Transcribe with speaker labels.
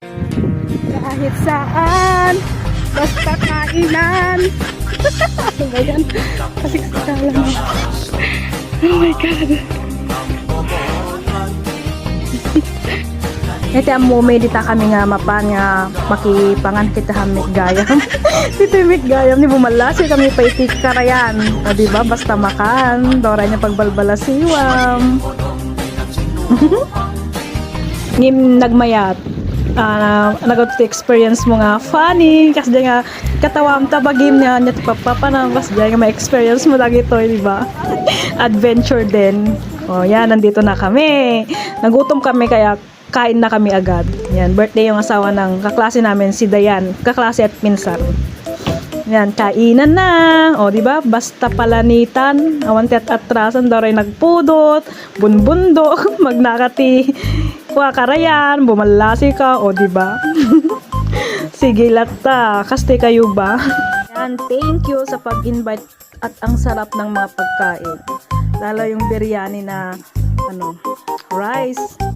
Speaker 1: Kahit saan, basta kainan. Ano ba yan? Kasi sakala mo. Oh my God. Ito ang mumay dita kami nga mapan nga makipangan kita hamik gayam. Dito hamik gayam ni bumalasi kami pa itik karayan. O diba basta makan, dora niya pagbalbalasiwam. Ngim nagmayat. Nag-experience mo nga funny kasi nga katawam tabagim niya papapanang kasi nga ma-experience mo lagi to, di ba? Adventure din. Oh, yan, nandito na kami. Nagutom kami kaya kain na kami agad. Yan, birthday yung asawa ng kaklase namin, si Dayan. Kaklase at pinsan. Yan, kainan na. O, di ba? Basta palanitan. Awanti at atrasan daw rin nagpudot, bunbundo, magnakati, karayan, bumalasi ka. O, di ba? Sige, lata. Kaste kayo ba? Yan, thank you sa pag-invite at ang sarap ng mga pagkain. Lalo yung biryani na, rice.